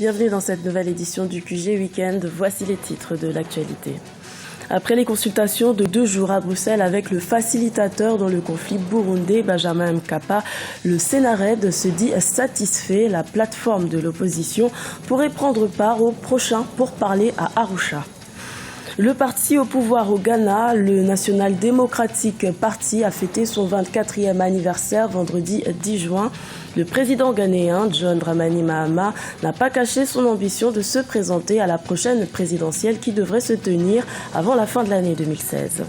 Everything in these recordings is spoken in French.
Bienvenue dans cette nouvelle édition du QG Weekend. Voici les titres de l'actualité. Après les consultations de 2 jours à Bruxelles avec le facilitateur dans le conflit burundais, Benjamin Mkapa, le Sénarède se dit satisfait. La plateforme de l'opposition pourrait prendre part au prochain pourparlers à Arusha. Le parti au pouvoir au Ghana, le National Democratic Party, a fêté son 24e anniversaire vendredi 10 juin. Le président ghanéen, John Dramani Mahama, n'a pas caché son ambition de se présenter à la prochaine présidentielle qui devrait se tenir avant la fin de l'année 2016.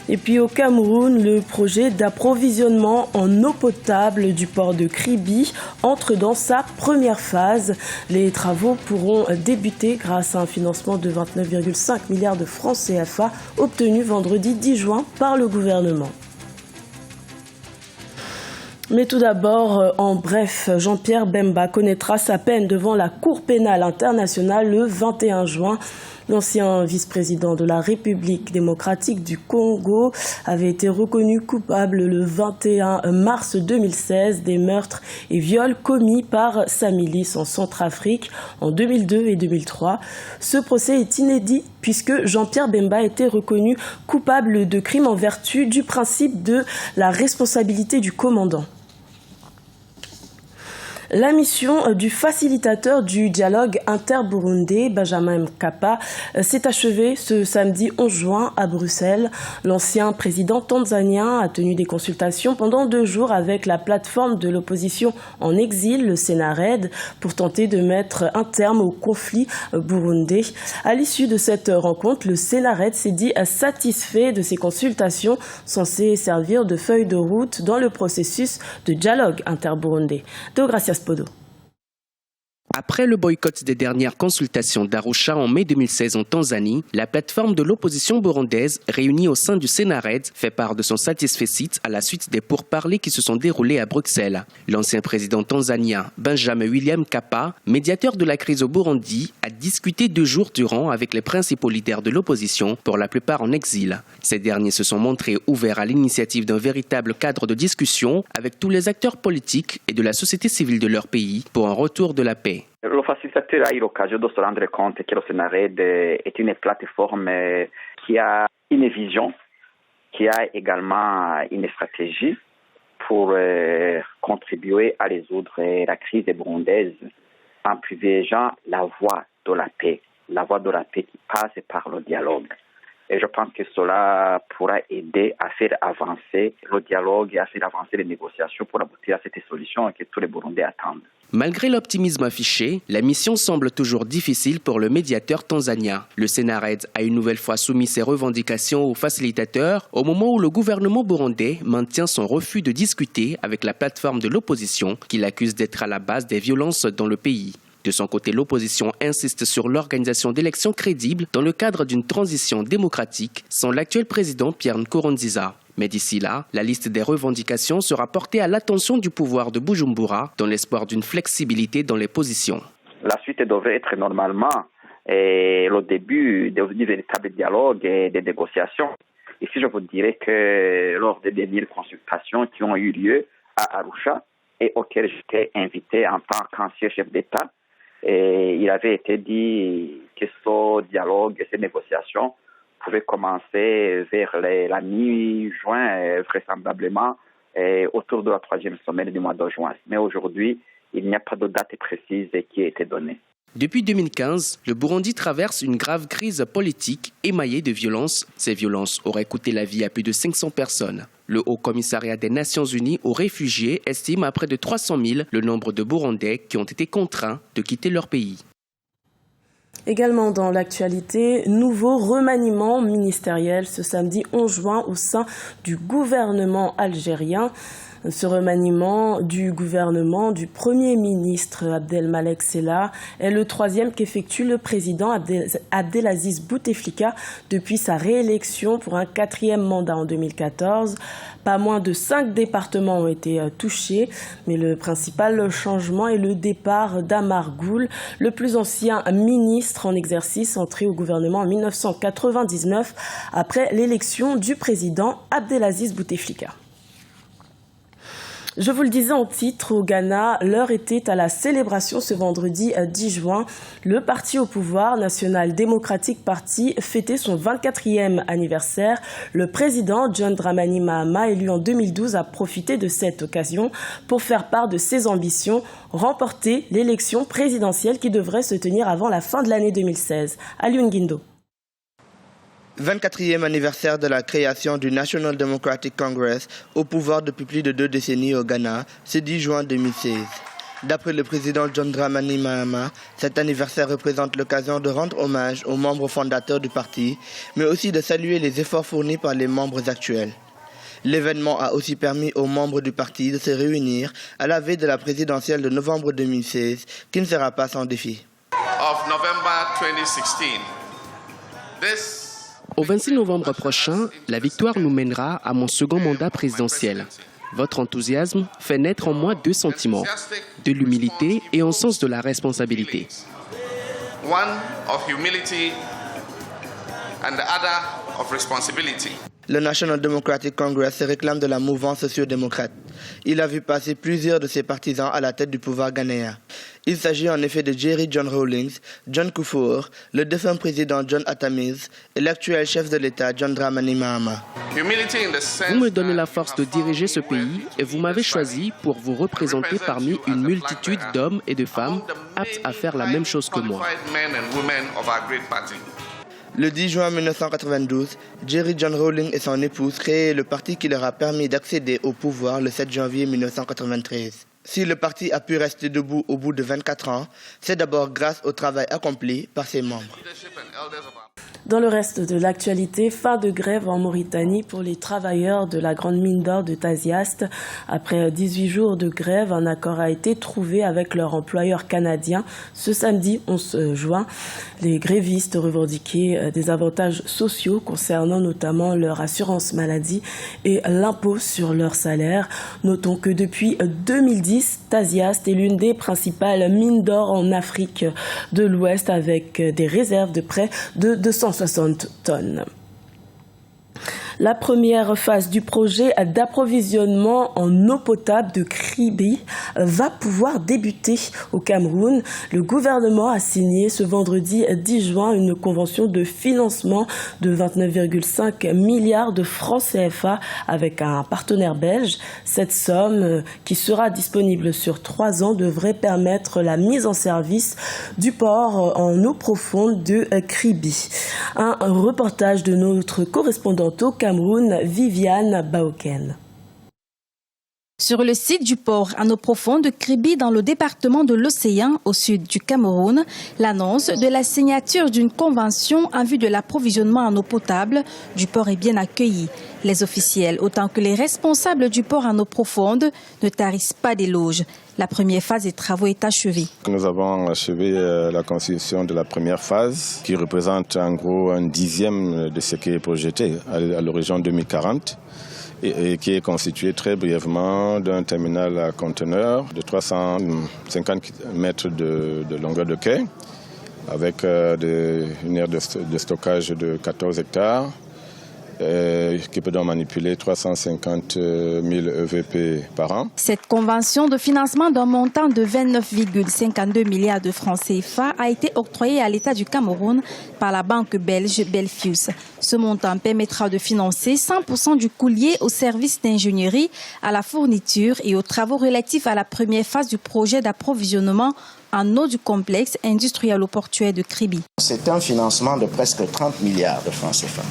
Et puis au Cameroun, le projet d'approvisionnement en eau potable du port de Kribi entre dans sa première phase. Les travaux pourront débuter grâce à un financement de 29,5 milliards de francs CFA obtenu vendredi 10 juin par le gouvernement. Mais tout d'abord, en bref, Jean-Pierre Bemba connaîtra sa peine devant la Cour pénale internationale le 21 juin. L'ancien vice-président de la République démocratique du Congo avait été reconnu coupable le 21 mars 2016 des meurtres et viols commis par sa milice en Centrafrique en 2002 et 2003. Ce procès est inédit puisque Jean-Pierre Bemba a été reconnu coupable de crimes en vertu du principe de la responsabilité du commandant. La mission du facilitateur du dialogue inter-burundais, Benjamin Mkapa, s'est achevée ce samedi 11 juin à Bruxelles. L'ancien président tanzanien a tenu des consultations pendant 2 jours avec la plateforme de l'opposition en exil, le Sénarède, pour tenter de mettre un terme au conflit burundais. À l'issue de cette rencontre, le Sénarède s'est dit satisfait de ces consultations censées servir de feuille de route dans le processus de dialogue inter-burundais. Deogracias Podo. Après le boycott des dernières consultations d'Arusha en mai 2016 en Tanzanie, la plateforme de l'opposition burundaise, réunie au sein du Sénarède, fait part de son satisfecit à la suite des pourparlers qui se sont déroulés à Bruxelles. L'ancien président tanzanien Benjamin William Mkapa, médiateur de la crise au Burundi, a discuté 2 jours durant avec les principaux leaders de l'opposition, pour la plupart en exil. Ces derniers se sont montrés ouverts à l'initiative d'un véritable cadre de discussion avec tous les acteurs politiques et de la société civile de leur pays pour un retour de la paix. Le facilitateur a eu l'occasion de se rendre compte que le Sénarède est une plateforme qui a une vision, qui a également une stratégie pour contribuer à résoudre la crise burundaise en privilégiant la voie de la paix qui passe par le dialogue. Et je pense que cela pourra aider à faire avancer le dialogue et à faire avancer les négociations pour aboutir à cette solution que tous les Burundais attendent. Malgré l'optimisme affiché, la mission semble toujours difficile pour le médiateur tanzanien. Le Sénarède a une nouvelle fois soumis ses revendications au facilitateur au moment où le gouvernement burundais maintient son refus de discuter avec la plateforme de l'opposition qu'il accuse d'être à la base des violences dans le pays. De son côté, l'opposition insiste sur l'organisation d'élections crédibles dans le cadre d'une transition démocratique sans l'actuel président Pierre Nkurunziza. Mais d'ici là, la liste des revendications sera portée à l'attention du pouvoir de Bujumbura dans l'espoir d'une flexibilité dans les positions. La suite devrait être normalement le début du véritable dialogue et des négociations. Ici, je vous dirais que lors des dernières consultations qui ont eu lieu à Arusha et auxquelles j'étais invité en tant qu'ancien chef d'État, et il avait été dit que ce dialogue et ces négociations pouvaient commencer vers la mi-juin, vraisemblablement, autour de la 3e semaine du mois de juin. Mais aujourd'hui, il n'y a pas de date précise qui a été donnée. Depuis 2015, le Burundi traverse une grave crise politique émaillée de violences. Ces violences auraient coûté la vie à plus de 500 personnes. Le Haut Commissariat des Nations Unies aux réfugiés estime à près de 300 000 le nombre de Burundais qui ont été contraints de quitter leur pays. Également dans l'actualité, nouveau remaniement ministériel ce samedi 11 juin au sein du gouvernement algérien. Ce remaniement du gouvernement du Premier ministre Abdelmalek Sela est le 3e qu'effectue le président Abdelaziz Bouteflika depuis sa réélection pour un 4e mandat en 2014. Pas moins de 5 départements ont été touchés, mais le principal changement est le départ d'Amar Goul, le plus ancien ministre en exercice entré au gouvernement en 1999 après l'élection du président Abdelaziz Bouteflika. Je vous le disais en titre, au Ghana, l'heure était à la célébration ce vendredi 10 juin. Le parti au pouvoir, National Democratic Party, fêtait son 24e anniversaire. Le président John Dramani Mahama, élu en 2012, a profité de cette occasion pour faire part de ses ambitions, remporter l'élection présidentielle qui devrait se tenir avant la fin de l'année 2016. Alioune Guindo. 24e anniversaire de la création du National Democratic Congress au pouvoir depuis plus de 2 décennies au Ghana, ce 10 juin 2016. D'après le président John Dramani Mahama, cet anniversaire représente l'occasion de rendre hommage aux membres fondateurs du parti, mais aussi de saluer les efforts fournis par les membres actuels. L'événement a aussi permis aux membres du parti de se réunir à la veille de la présidentielle de novembre 2016, qui ne sera pas sans défi. Au 26 novembre prochain, la victoire nous mènera à mon second mandat présidentiel. Votre enthousiasme fait naître en moi 2 sentiments, de l'humilité et un sens de la responsabilité. Le National Democratic Congress se réclame de la mouvance socio-démocrate. Il a vu passer plusieurs de ses partisans à la tête du pouvoir ghanéen. Il s'agit en effet de Jerry John Rawlings, John Kufuor, le défunt président John Atta Mills et l'actuel chef de l'État John Dramani Mahama. Vous me donnez la force de diriger ce pays et vous m'avez choisi pour vous représenter parmi une multitude d'hommes et de femmes aptes à faire la même chose que moi. Le 10 juin 1992, Jerry John Rawlings et son épouse créent le parti qui leur a permis d'accéder au pouvoir le 7 janvier 1993. Si le parti a pu rester debout au bout de 24 ans, c'est d'abord grâce au travail accompli par ses membres. Dans le reste de l'actualité, fin de grève en Mauritanie pour les travailleurs de la grande mine d'or de Tasiast. Après 18 jours de grève, un accord a été trouvé avec leur employeur canadien ce samedi 11 juin. Les grévistes revendiquaient des avantages sociaux concernant notamment leur assurance maladie et l'impôt sur leur salaire. Notons que depuis 2010, Tasiast est l'une des principales mines d'or en Afrique de l'Ouest avec des réserves de près de 260 tonnes. La première phase du projet d'approvisionnement en eau potable de Kribi va pouvoir débuter au Cameroun. Le gouvernement a signé ce vendredi 10 juin une convention de financement de 29,5 milliards de francs CFA avec un partenaire belge. Cette somme, qui sera disponible sur 3 ans, devrait permettre la mise en service du port en eau profonde de Kribi. Un reportage de notre correspondante au Cameroun, Viviane Baoken. Sur le site du port en eau profonde de Kribi dans le département de l'Océan, au sud du Cameroun, l'annonce de la signature d'une convention en vue de l'approvisionnement en eau potable du port est bien accueillie. Les officiels, autant que les responsables du port en eau profonde, ne tarissent pas d'éloges. La première phase des travaux est achevée. Nous avons achevé la construction de la première phase, qui représente en gros un 10e de ce qui est projeté à l'horizon 2040. Et qui est constitué très brièvement d'un terminal à conteneurs de 350 mètres de longueur de quai, avec une aire de stockage de 14 hectares, qui peut donc manipuler 350 000 EVP par an. Cette convention de financement d'un montant de 29,52 milliards de francs CFA a été octroyée à l'État du Cameroun par la banque belge Belfius. Ce montant permettra de financer 100% du coût lié aux services d'ingénierie, à la fourniture et aux travaux relatifs à la première phase du projet d'approvisionnement en eau du complexe industriel-portuaire de Kribi. C'est un financement de presque 30 milliards de francs CFA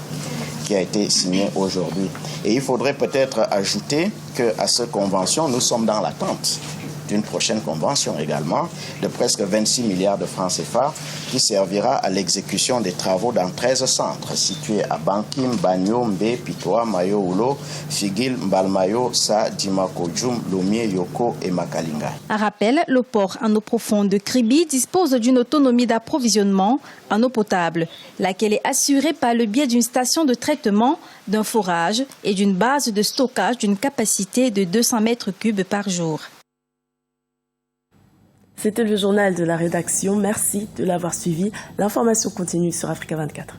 qui a été signé aujourd'hui. Et il faudrait peut-être ajouter qu'à cette convention, nous sommes dans l'attente d'une prochaine convention également de presque 26 milliards de francs CFA qui servira à l'exécution des travaux dans 13 centres situés à Bankim, Bagno, Mbé, Pitoa, Mayo, Oulo, Figil, Mbalmayo, Sa, Dimako, Djoum, Lomie, Yoko et Makalinga. À rappel, le port en eau profonde de Kribi dispose d'une autonomie d'approvisionnement en eau potable, laquelle est assurée par le biais d'une station de traitement, d'un forage et d'une base de stockage d'une capacité de 200 mètres cubes par jour. C'était le journal de la rédaction. Merci de l'avoir suivi. L'information continue sur Africa 24.